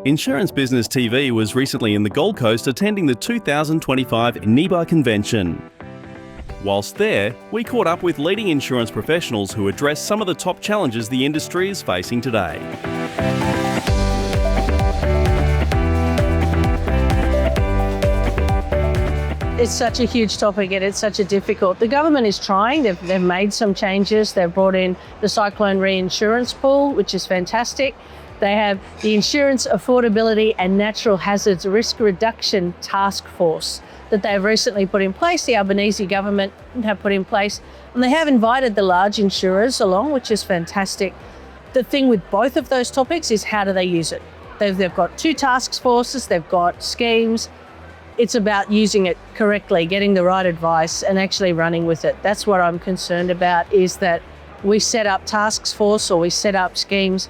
Insurance Business TV was recently in the Gold Coast attending the 2025 NIBA convention. Whilst there, we caught up with leading insurance professionals who addressed some of the top challenges the industry is facing today. It's such a huge topic and it's such a difficult. The government is trying, they've made some changes. They've brought in the cyclone reinsurance pool, which is fantastic. They have the Insurance Affordability and Natural Hazards Risk Reduction Task Force that they've recently put in place, the Albanese government have put in place, and they have invited the large insurers along, which is fantastic. The thing with both of those topics is how do they use it? They've got two task forces, they've got schemes. It's about using it correctly, getting the right advice and actually running with it. That's what I'm concerned about, is that we set up task force or we set up schemes,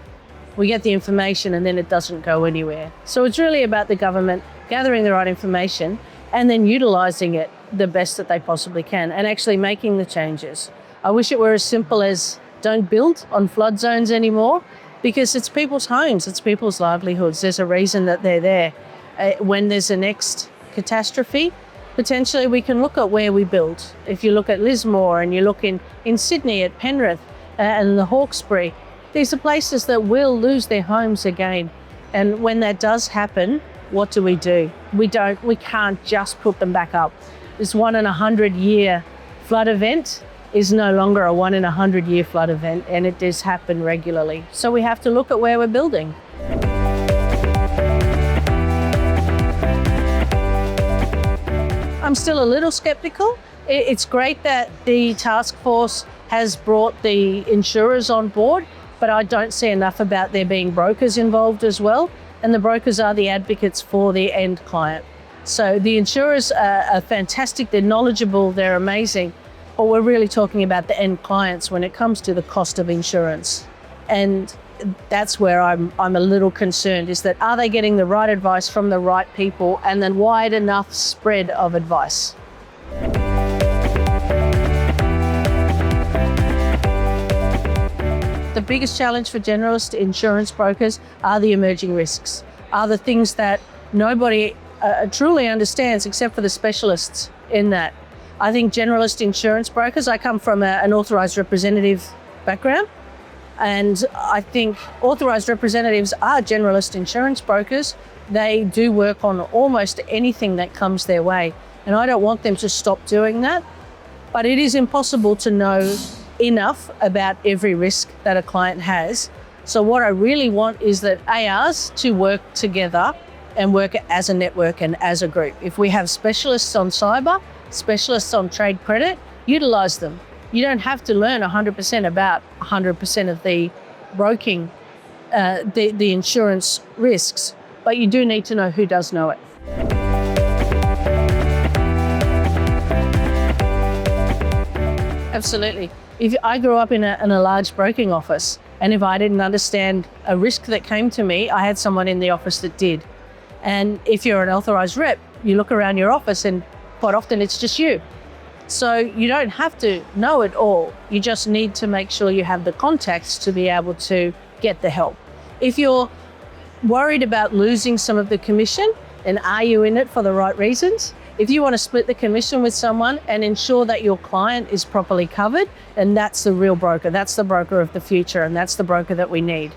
we get the information and then it doesn't go anywhere. So it's really about the government gathering the right information and then utilising it the best that they possibly can and actually making the changes. I wish it were as simple as don't build on flood zones anymore, because it's people's homes, it's people's livelihoods. There's a reason that they're there. When there's a next catastrophe, potentially we can look at where we build. If you look at Lismore and you look in Sydney at Penrith and the Hawkesbury, these are places that will lose their homes again. And when that does happen, what do? We can't just put them back up. This 1 in 100 year flood event is no longer a 1 in 100 year flood event, and it does happen regularly. So we have to look at where we're building. I'm still a little skeptical. It's great that the task force has brought the insurers on board, but I don't see enough about there being brokers involved as well. And the brokers are the advocates for the end client. So the insurers are fantastic, they're knowledgeable, they're amazing, but we're really talking about the end clients when it comes to the cost of insurance. And that's where I'm a little concerned, is that are they getting the right advice from the right people and then wide enough spread of advice? The biggest challenge for generalist insurance brokers are the emerging risks, are the things that nobody truly understands except for the specialists in that. I think generalist insurance brokers, I come from an authorised representative background, and I think authorised representatives are generalist insurance brokers. They do work on almost anything that comes their way, and I don't want them to stop doing that. But it is impossible to know enough about every risk that a client has. So what I really want is that ARs to work together and work as a network and as a group. If we have specialists on cyber, specialists on trade credit, utilise them. You don't have to learn 100% about 100% of the broking, the insurance risks, but you do need to know who does know it. Absolutely. If I grew up in a large broking office, and if I didn't understand a risk that came to me, I had someone in the office that did. And if you're an authorised rep, you look around your office and quite often it's just you. So you don't have to know it all. You just need to make sure you have the contacts to be able to get the help. If you're worried about losing some of the commission, then are you in it for the right reasons? If you want to split the commission with someone and ensure that your client is properly covered, then that's the real broker. That's the broker of the future, and that's the broker that we need.